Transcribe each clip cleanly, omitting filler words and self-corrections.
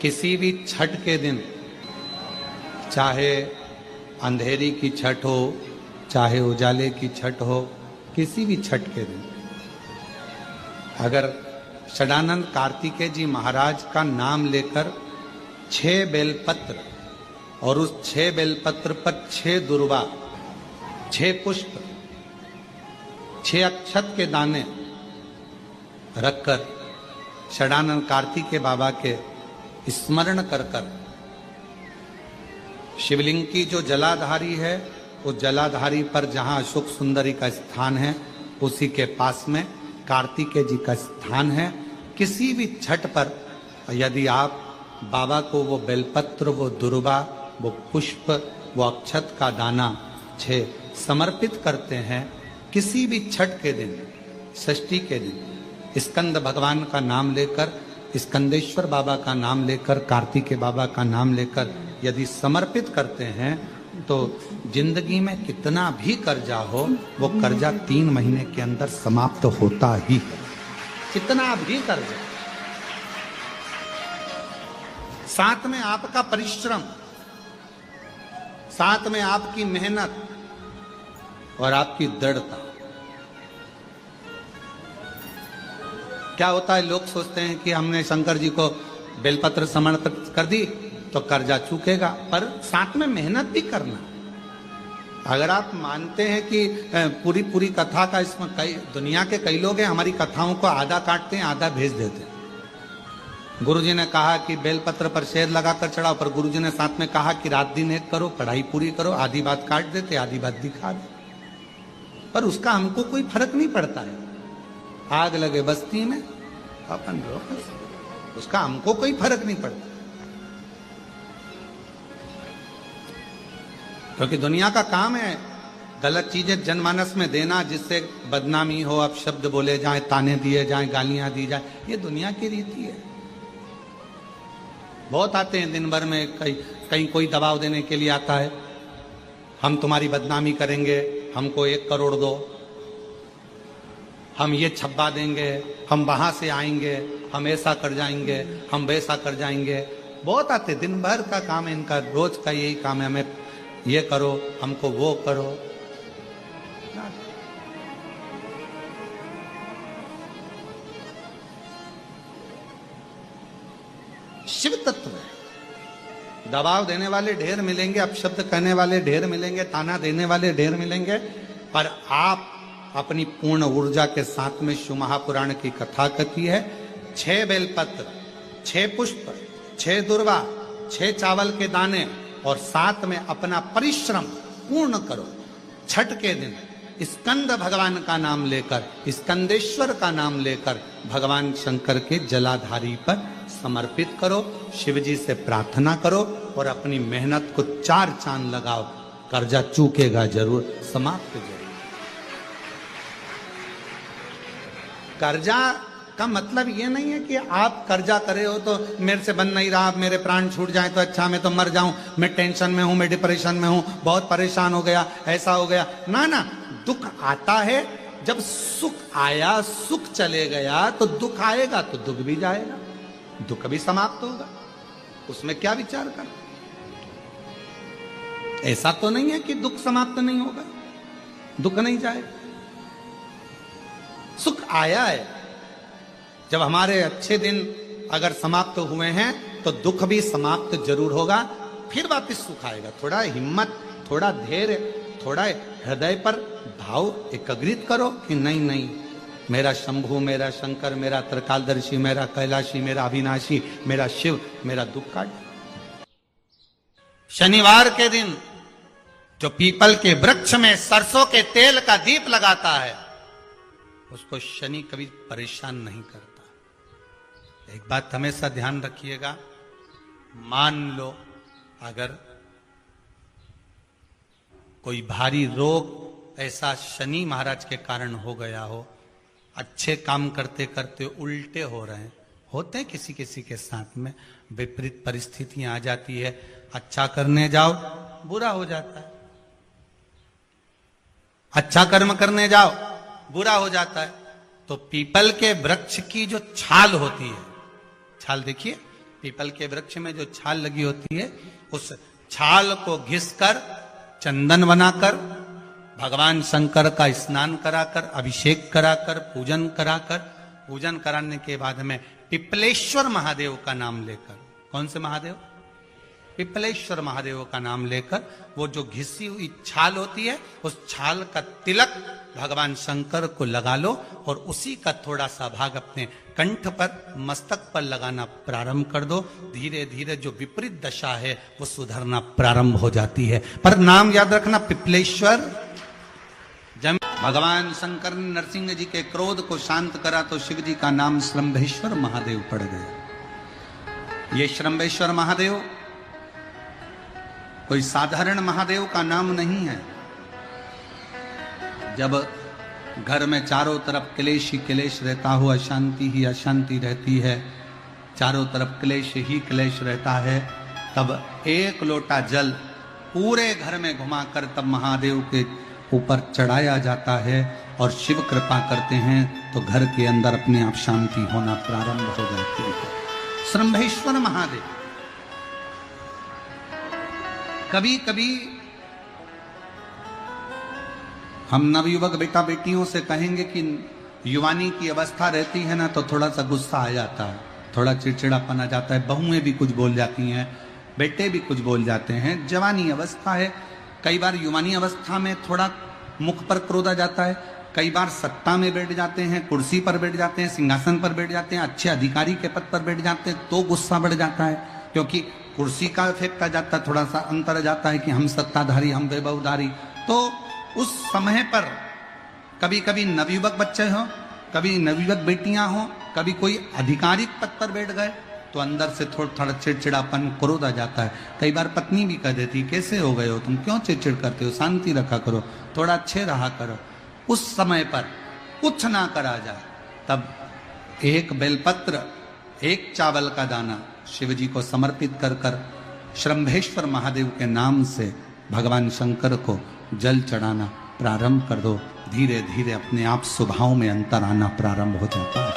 किसी भी छठ के दिन, चाहे अंधेरी की छठ हो, चाहे उजाले की छठ हो, किसी भी छठ के दिन अगर षडानंद कार्तिकेय जी महाराज का नाम लेकर 6 बेलपत्र और उस 6 बेलपत्र पर 6 दुर्वा, 6 पुष्प, 6 अक्षत के दाने रखकर षडानंद कार्तिकेय बाबा के स्मरण कर कर शिवलिंग की जो जलाधारी है, उस जलाधारी पर जहां अशोक सुंदरी का स्थान है, उसी के पास में कार्तिकेय जी का स्थान है। किसी भी छठ पर यदि आप बाबा को वो बेलपत्र, वो दुर्वा, वो पुष्प, वो अक्षत का दाना 6 समर्पित करते हैं, किसी भी छठ के दिन, षष्ठी के दिन स्कंद भगवान का नाम लेकर, स्कंदेश्वर बाबा का नाम लेकर, कार्तिकेय बाबा का नाम लेकर यदि समर्पित करते हैं तो जिंदगी में कितना भी कर्जा हो, वो कर्जा 3 महीने के अंदर समाप्त होता ही है। कितना भी कर्जा, साथ में आपका परिश्रम, साथ में आपकी मेहनत और आपकी दृढ़ता। क्या होता है, लोग सोचते हैं कि हमने शंकर जी को बेलपत्र समर्पित कर दी तो कर्जा चूकेगा, पर साथ में मेहनत भी करना। अगर आप मानते हैं कि पूरी पूरी कथा का, इसमें कई दुनिया के कई लोग हैं हमारी कथाओं को आधा काटते हैं, आधा भेज देते हैं। गुरुजी ने कहा कि बेलपत्र पर शेर लगाकर चढ़ाओ, पर गुरुजी ने साथ में कहा कि रात दिन एक करो, पढ़ाई पूरी करो, आधी बात काट देते, आधी बात दिखा दे, पर उसका हमको कोई फर्क नहीं पड़ता है। आग लगे बस्ती में अपन लोग, उसका हमको कोई फर्क नहीं पड़ता, क्योंकि दुनिया का काम है गलत चीजें जनमानस में देना, जिससे बदनामी हो, अब शब्द बोले जाए, ताने दिए जाए, गालियां दी जाए, ये दुनिया की रीति है। बहुत आते हैं दिन भर में, कहीं कोई दबाव देने के लिए आता है, हम तुम्हारी बदनामी करेंगे, हमको 1 करोड़ दो, हम ये छब्बा देंगे, हम वहां से आएंगे, हम ऐसा कर जाएंगे, हम वैसा कर जाएंगे। बहुत आते, दिन भर का काम है इनका, रोज का यही काम है, हमें ये करो, हमको वो करो। शिव तत्व है, दबाव देने वाले ढेर मिलेंगे, अपशब्द कहने वाले ढेर मिलेंगे, ताना देने वाले ढेर मिलेंगे, पर आप अपनी पूर्ण ऊर्जा के साथ में शिव महापुराण की कथा कथी है। 6 बेलपत्र, 6 पुष्प, 6 दुर्वा, 6 चावल के दाने और साथ में अपना परिश्रम पूर्ण करो। छठ के दिन स्कंद भगवान का नाम लेकर, स्कंदेश्वर का नाम लेकर भगवान शंकर के जलाधारी पर समर्पित करो, शिव जी से प्रार्थना करो और अपनी मेहनत को 4 चांद लगाओ। कर्जा चूकेगा जरूर, समाप्त जरूर। कर्जा का मतलब ये नहीं है कि आप कर्जा करे हो तो मेरे से बन नहीं रहा, मेरे प्राण छूट जाए तो अच्छा, मैं तो मर जाऊं, मैं टेंशन में हूं, मैं डिप्रेशन में हूं, बहुत परेशान हो गया, ऐसा हो गया। ना ना, दुख आता है, जब सुख आया, सुख चले गया तो दुख आएगा, तो दुख भी जाएगा, दुख भी समाप्त होगा, उसमें क्या विचार कर। ऐसा तो नहीं है कि दुख समाप्त नहीं होगा, दुख नहीं जाएगा, सुख आया है। जब हमारे अच्छे दिन अगर समाप्त हुए हैं तो दुख भी समाप्त जरूर होगा, फिर वापस सुख आएगा। थोड़ा हिम्मत, थोड़ा धैर्य, थोड़ा हृदय पर भाव एकाग्रित करो कि नहीं नहीं, मेरा शंभु, मेरा शंकर, मेरा त्रिकालदर्शी, मेरा कैलाशी, मेरा अविनाशी, मेरा शिव मेरा दुख काट। शनिवार के दिन जो पीपल के वृक्ष में सरसों के तेल का दीप लगाता है, उसको शनि कभी परेशान नहीं करता। एक बात हमेशा ध्यान रखिएगा, मान लो अगर कोई भारी रोग ऐसा शनि महाराज के कारण हो गया हो, अच्छे काम करते करते उल्टे हो रहे हैं, होते हैं किसी किसी के साथ में, विपरीत परिस्थितियां आ जाती है, अच्छा करने जाओ बुरा हो जाता है, अच्छा कर्म करने जाओ बुरा हो जाता है। तो पीपल के वृक्ष की जो छाल होती है, छाल देखिए, पीपल के वृक्ष में जो छाल लगी होती है, उस छाल को घिसकर चंदन बनाकर भगवान शंकर का स्नान कराकर, अभिषेक कराकर, पूजन कराने के बाद में पिपलेश्वर महादेव का नाम लेकर, कौन से महादेव? पिपलेश्वर महादेव का नाम लेकर वो जो घिसी हुई छाल होती है, उस छाल का तिलक भगवान शंकर को लगा लो और उसी का थोड़ा सा भाग अपने कंठ पर, मस्तक पर लगाना प्रारंभ कर दो। धीरे धीरे जो विपरीत दशा है वो सुधरना प्रारंभ हो जाती है। पर नाम याद रखना, पिपलेश्वर। जब भगवान शंकर ने नरसिंह जी के क्रोध को शांत करा तो शिव जी का नाम श्रंभेश्वर महादेव पड़ गया। ये श्रंभेश्वर महादेव कोई साधारण महादेव का नाम नहीं है। जब घर में चारों तरफ क्लेश ही क्लेश रहता हो, अशांति ही अशांति रहती है, चारों तरफ क्लेश ही क्लेश रहता है, तब एक लोटा जल पूरे घर में घुमाकर तब महादेव के ऊपर चढ़ाया जाता है और शिव कृपा करते हैं तो घर के अंदर अपने आप शांति होना प्रारंभ हो जाती है। श्रंभेश्वर महादेव। कभी कभी हम नवयुवक बेटा बेटियों से कहेंगे कि युवानी की अवस्था रहती है ना, तो थोड़ा सा गुस्सा आ जाता है, थोड़ा चिड़चिड़ापन आ जाता है, बहुएं भी कुछ बोल जाती हैं, बेटे भी कुछ बोल जाते हैं। जवानी अवस्था है, कई बार युवानी अवस्था में थोड़ा मुख पर क्रोध आ जाता है, कई बार सत्ता में बैठ जाते हैं, कुर्सी पर बैठ जाते हैं, सिंहासन पर बैठ जाते हैं, अच्छे अधिकारी के पद पर बैठ जाते हैं तो गुस्सा बढ़ जाता है, क्योंकि कुर्सी का इफेक्ट आ जाता है, थोड़ा सा अंतर आ जाता है कि हम सत्ताधारी, हम वैभवधारी। तो उस समय पर कभी कभी नवयुवक बच्चे हो, कभी नवयुवक बेटियां हो, कभी कोई आधिकारिक पद पर बैठ गए तो अंदर से थोड़ा चिड़चिड़ापन, क्रोध आ जाता है। कई बार पत्नी भी कह देती, कैसे हो गए हो तुम, क्यों चिड़चिड़ करते हो, शांति रखा करो, थोड़ा अच्छे रहा करो। उस समय पर कुछ ना करा जाए तब एक बेलपत्र, एक चावल का दाना शिव जी को समर्पित कर कर श्रंभेश्वर महादेव के नाम से भगवान शंकर को जल चढ़ाना प्रारंभ कर दो। धीरे धीरे अपने आप स्वभाव में अंतर आना प्रारंभ हो जाता है,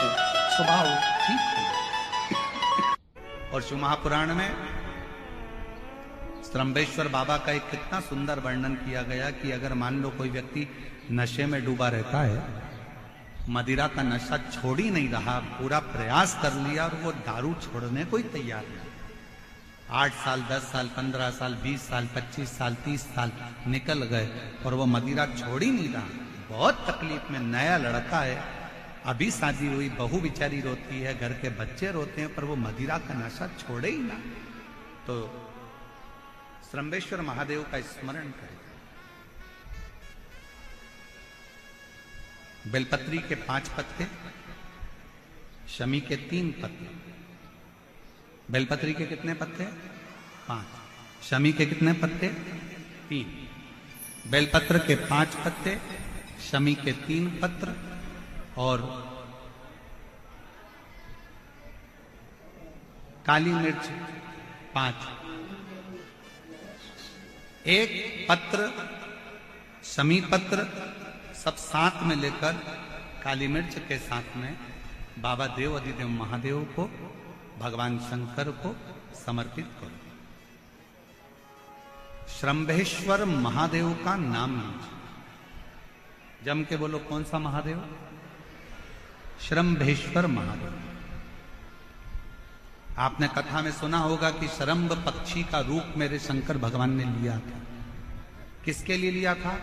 स्वभाव ठीक है। और शिव महापुराण में श्रंभेश्वर बाबा का एक कितना सुंदर वर्णन किया गया कि अगर मान लो कोई व्यक्ति नशे में डूबा रहता है, मदिरा का नशा छोड़ ही नहीं रहा, पूरा प्रयास कर लिया और वो दारू छोड़ने को ही तैयार नहीं, 8 साल, 10 साल, 15 साल, 20 साल, 25 साल, 30 साल निकल गए और वो मदिरा छोड़ ही नहीं रहा। बहुत तकलीफ में, नया लड़का है, अभी शादी हुई, बहू बेचारी रोती है, घर के बच्चे रोते हैं, पर वो मदिरा का नशा छोड़े ही ना। तो श्रंभेश्वर महादेव का स्मरण करें। बेलपत्री के 5 पत्ते, शमी के 3 पत्ते। बेलपत्री के कितने पत्ते? 5। शमी के कितने पत्ते? 3। बेलपत्र के 5 पत्ते, शमी के 3 पत्र और काली मिर्च 5। एक पत्र, शमी पत्र सब साथ में लेकर काली मिर्च के साथ में बाबा देव अधिदेव महादेव को, भगवान शंकर को समर्पित करो। श्रंभेश्वर महादेव का नाम लीजिए, जम के बोलो, कौन सा महादेव? श्रंभेश्वर महादेव। आपने कथा में सुना होगा कि शरंभ पक्षी का रूप मेरे शंकर भगवान ने लिया था। किसके लिए लिया था?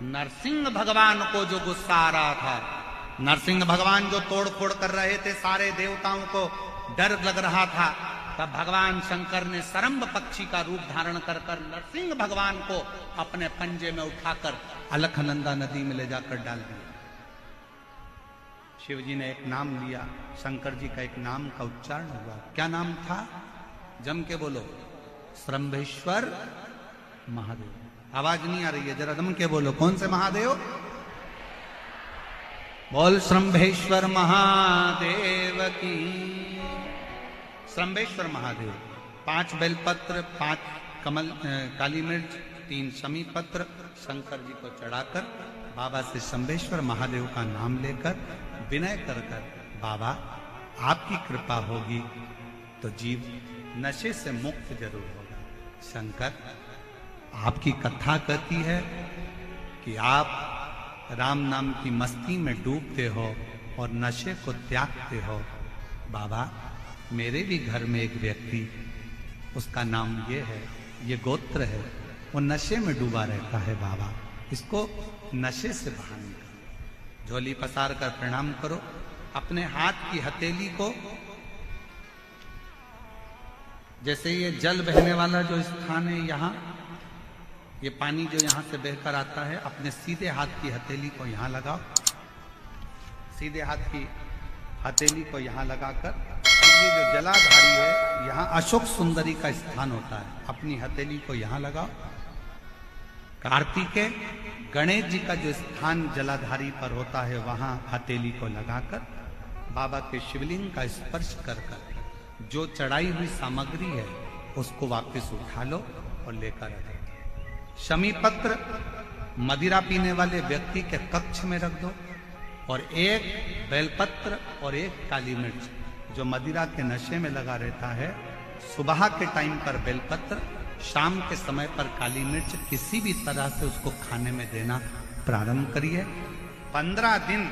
नरसिंह भगवान को जो गुस्सा आ रहा था, नरसिंह भगवान जो तोड़ फोड़ कर रहे थे, सारे देवताओं को डर लग रहा था, तब भगवान शंकर ने शरंभ पक्षी का रूप धारण कर कर नरसिंह भगवान को अपने पंजे में उठाकर अलखनंदा नदी में ले जाकर डाल दिया। शिव जी ने एक नाम लिया, शंकर जी का एक नाम का उच्चारण हुआ। क्या नाम था? जम के बोलो, श्रंभेश्वर महादेव। आवाज नहीं आ रही है, जरा जम के बोलो, कौन से महादेव? बोल श्रंभेश्वर महादेव की। श्रंभेश्वर महादेव। 5 बेलपत्र, 5 कमल काली मिर्च, 3 शमी पत्र शंकर जी को चढ़ाकर बाबा से श्रंभेश्वर महादेव का नाम लेकर विनय कर कर, बाबा आपकी कृपा होगी तो जीव नशे से मुक्त जरूर होगा। शंकर, आपकी कथा कहती है कि आप राम नाम की मस्ती में डूबते हो और नशे को त्यागते हो। बाबा, मेरे भी घर में एक व्यक्ति, उसका नाम ये है, ये गोत्र है, वो नशे में डूबा रहता है। बाबा, इसको नशे से बाहर निकालो। झोली पसार कर प्रणाम करो। अपने हाथ की हथेली को, जैसे ये जल बहने वाला जो स्थान है, यहाँ ये पानी जो यहां से बहकर आता है, अपने सीधे हाथ की हथेली को यहां लगाओ। सीधे हाथ की हथेली को यहां लगाकर, ये जो जलाधारी है, यहां अशोक सुंदरी का स्थान होता है, अपनी हथेली को यहां लगाओ। कार्तिकेय गणेश जी का जो स्थान जलाधारी पर होता है, वहां हथेली को लगाकर बाबा के शिवलिंग का स्पर्श कर कर जो चढ़ाई हुई सामग्री है उसको वापस उठा लो और लेकर आ जाओ। शमी पत्र मदिरा पीने वाले व्यक्ति के कक्ष में रख दो, और एक बेलपत्र और एक काली मिर्च, जो मदिरा के नशे में लगा रहता है, सुबह के टाइम पर बेलपत्र, शाम के समय पर काली मिर्च, किसी भी तरह से उसको खाने में देना प्रारंभ करिए। 15 दिन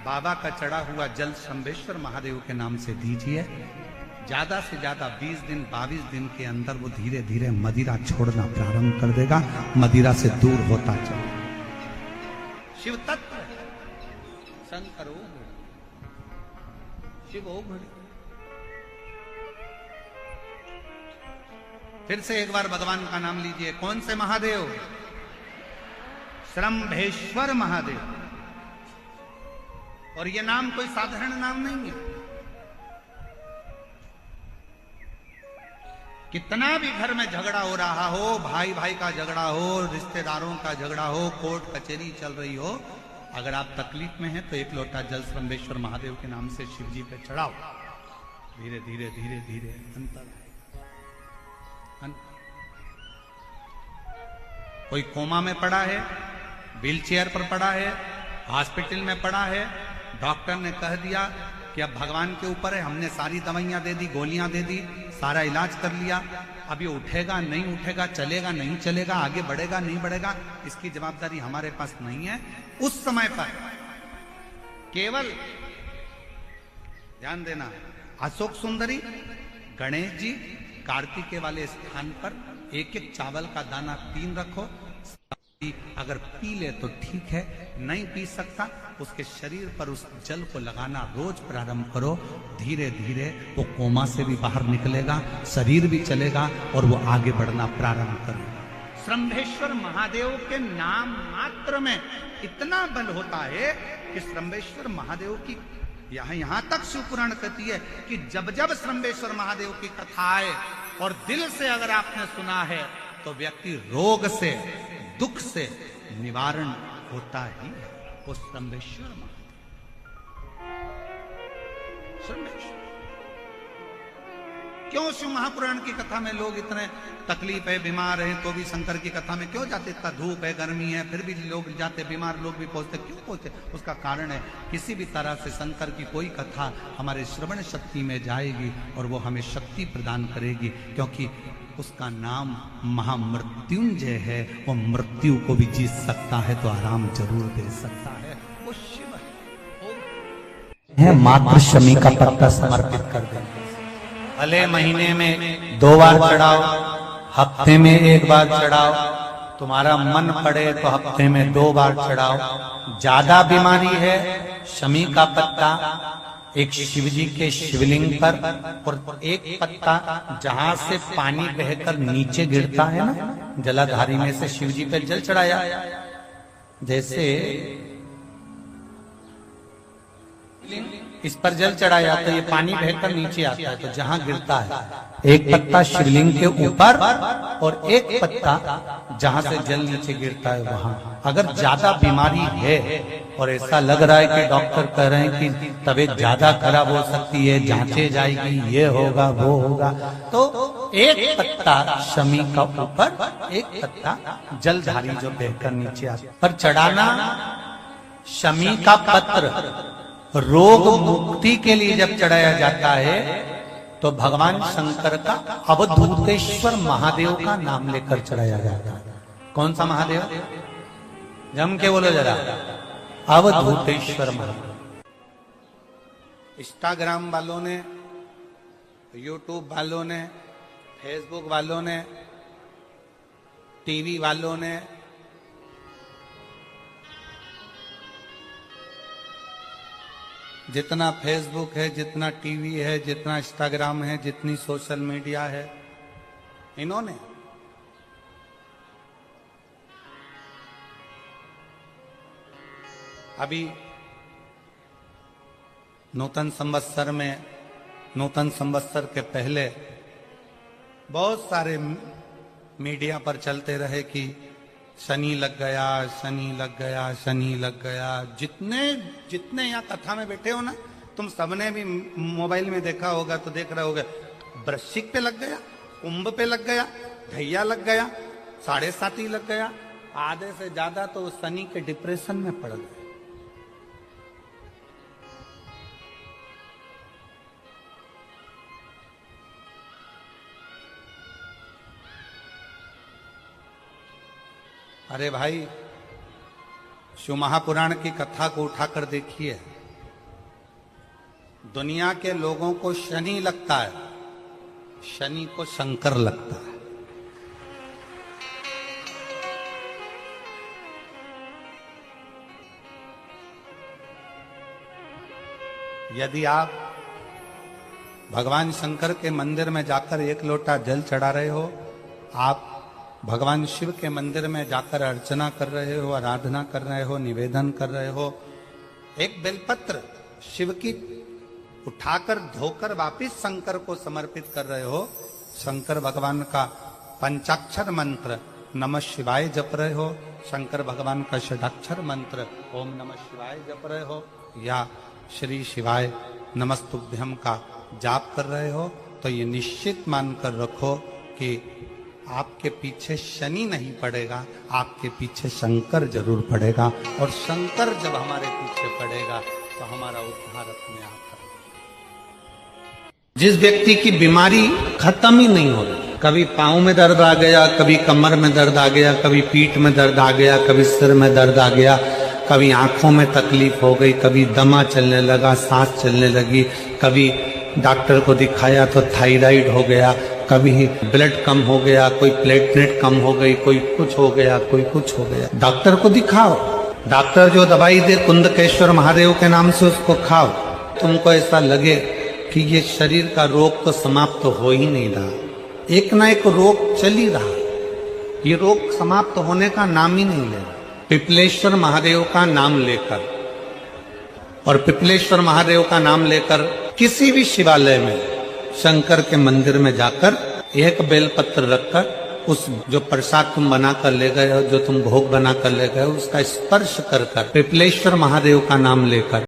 बाबा का चढ़ा हुआ जल शंभेश्वर महादेव के नाम से दीजिए। ज्यादा से ज्यादा 20 दिन 22 दिन के अंदर वो धीरे धीरे मदिरा छोड़ना प्रारंभ कर देगा, मदिरा से दूर होता चले। शिव तत्व शंकर ओ शिव ओ घड़ी। फिर से एक बार भगवान का नाम लीजिए। कौन से महादेव? श्रंभेश्वर महादेव। और ये नाम कोई साधारण नाम नहीं है। कितना भी घर में झगड़ा हो रहा हो, भाई भाई का झगड़ा हो, रिश्तेदारों का झगड़ा हो, कोर्ट कचहरी चल रही हो, अगर आप तकलीफ में हैं तो एक लोटा जल श्रंभेश्वर महादेव के नाम से शिव जी पे चढ़ाओ। धीरे धीरे धीरे धीरे अंतर। कोई कोमा में पड़ा है, व्हील चेयर पर पड़ा है, हॉस्पिटल में पड़ा है, डॉक्टर ने कह दिया कि अब भगवान के ऊपर है, हमने सारी दवाइयां दे दी, गोलियां दे दी, सारा इलाज कर लिया, अब ये उठेगा नहीं उठेगा, चलेगा नहीं चलेगा, आगे बढ़ेगा नहीं बढ़ेगा, इसकी जवाबदारी हमारे पास नहीं है। उस समय पर केवल ध्यान देना, अशोक सुंदरी, गणेश जी, कार्तिकेय वाले स्थान पर एक एक चावल का दाना 3 रखो। अगर पी ले तो ठीक है, नहीं पी सकता, उसके शरीर पर उस जल को लगाना रोज प्रारंभ करो। धीरे धीरे वो कोमा से भी बाहर निकलेगा, शरीर भी चलेगा और वो आगे बढ़ना प्रारंभ करेगा। श्रंभेश्वर महादेव के नाम मात्र में इतना बल होता है कि श्रंभेश्वर महादेव की यहां तक शिवपुराण कहती है कि जब जब श्रंभेश्वर महादेव की कथा आए और दिल से अगर आपने सुना है तो व्यक्ति रोग से, दुख से निवारण होता ही है। वो श्रंभेश्वर महादेव, श्रंभेश्वर। क्यों शिव महापुराण की कथा में लोग इतने तकलीफ है, बीमार हैं, तो भी शंकर की कथा में क्यों जाते? इतना धूप है, गर्मी है, फिर भी लोग जाते, बीमार लोग भी पहुंचते, क्यों पहुंचते? उसका कारण है किसी भी तरह से शंकर की कोई कथा हमारे श्रवण शक्ति में जाएगी और वो हमें शक्ति प्रदान करेगी, क्योंकि उसका नाम महामृत्युंजय है। वो मृत्यु को भी जीत सकता है, तो आराम जरूर दे सकता है। वो शिव है। मात्र शमी का पत्ता समर्पित कर दे। भले महीने में 2 बार चढ़ाओ, हफ्ते में 1 बार चढ़ाओ, तुम्हारा मन पड़े तो हफ्ते में 2 बार चढ़ाओ। ज्यादा बीमारी है, शमी का पत्ता एक शिवजी के शिवलिंग पर, और एक पत्ता जहां से पानी बहकर नीचे गिरता है ना, जलाधारी में से शिवजी पे जल चढ़ाया, जैसे इस पर जल चढ़ाया तो ये पानी बहकर नीचे आता है, तो जहां गिरता है एक पत्ता शिवलिंग के ऊपर और एक पत्ता जहां से जल नीचे गिरता है वहां। अगर ज्यादा बीमारी है और ऐसा लग रहा है कि डॉक्टर कह रहे हैं कि तबीयत ज्यादा खराब हो सकती है, जांचे जाएगी, ये होगा वो होगा, तो एक पत्ता शमी का ऊपर, एक पत्ता जलधारी जो बहकर नीचे आता पर चढ़ाना। शमी का पत्र रोग मुक्ति के लिए जब चढ़ाया जाता है तो तो भगवान शंकर का अवधूतेश्वर महादेव का नाम लेकर चढ़ाया जाता है। कौन सा महादेव? जम के बोलो जरा, अवधूतेश्वर महादेव। इंस्टाग्राम वालों ने, यूट्यूब वालों ने, फेसबुक वालों ने, टीवी वालों ने, जितना फेसबुक है, जितना टीवी है, जितना इंस्टाग्राम है, जितनी सोशल मीडिया है, इन्होंने अभी नूतन संवत्सर में, नूतन संवत्सर के पहले बहुत सारे मीडिया पर चलते रहे कि शनि लग गया, शनि लग गया, शनि लग गया। जितने जितने यहाँ कथा में बैठे हो ना, तुम सबने भी मोबाइल में देखा होगा तो देख रहे होगे, वृश्चिक पे लग गया, कुंभ पे लग गया, धैया लग गया, 7.5 लग गया, आधे से ज्यादा तो शनि के डिप्रेशन में पड़ गए। अरे भाई, शिव महापुराण की कथा को उठाकर देखिए। दुनिया के लोगों को शनि लगता है, शनि को शंकर लगता है। यदि आप भगवान शंकर के मंदिर में जाकर 1 लोटा जल चढ़ा रहे हो, आप भगवान शिव के मंदिर में जाकर अर्चना कर रहे हो, आराधना कर रहे हो, निवेदन कर रहे हो, एक बेलपत्र शिव की उठाकर धोकर वापिस शंकर को समर्पित कर रहे हो, शंकर भगवान का पंचाक्षर मंत्र नमः शिवाय जप रहे हो, शंकर भगवान का षडाक्षर मंत्र ओम नमः शिवाय जप रहे हो, या श्री शिवाय नमस्तुभ्यम का जाप कर रहे हो, तो ये निश्चित मानकर रखो कि आपके पीछे शनि नहीं पड़ेगा, आपके पीछे शंकर जरूर पड़ेगा। और शंकर जब हमारे पीछे पड़ेगा तो हमारा उद्धार अपने आप करेगा। जिस व्यक्ति की बीमारी खत्म ही नहीं हो रही, कभी पांव में दर्द आ गया, कभी कमर में दर्द आ गया, कभी पीठ में दर्द आ गया, कभी सिर में दर्द आ गया, कभी आंखों में तकलीफ हो गई, कभी दमा चलने लगा, सांस चलने लगी, कभी डॉक्टर को दिखाया तो थायराइड हो गया, कभी ब्लड कम हो गया, कोई प्लेटलेट कम हो गई, कोई कुछ हो गया, कोई कुछ हो गया। डॉक्टर को दिखाओ, डॉक्टर जो दवाई दे कुंदकेश्वर महादेव के नाम से उसको खाओ। तुमको ऐसा लगे कि ये शरीर का रोग तो समाप्त तो हो ही नहीं रहा, एक ना एक रोग चल ही रहा, ये रोग समाप्त होने का नाम ही नहीं ले रहा। पिपलेश्वर महादेव का नाम लेकर, और पिपलेश्वर महादेव का नाम लेकर किसी भी शिवालय में, शंकर के मंदिर में जाकर एक बेलपत्र रखकर उस जो प्रसाद तुम बना कर ले गए हो, जो तुम भोग बना कर ले गए हो, उसका स्पर्श कर कर पिपलेश्वर महादेव का नाम लेकर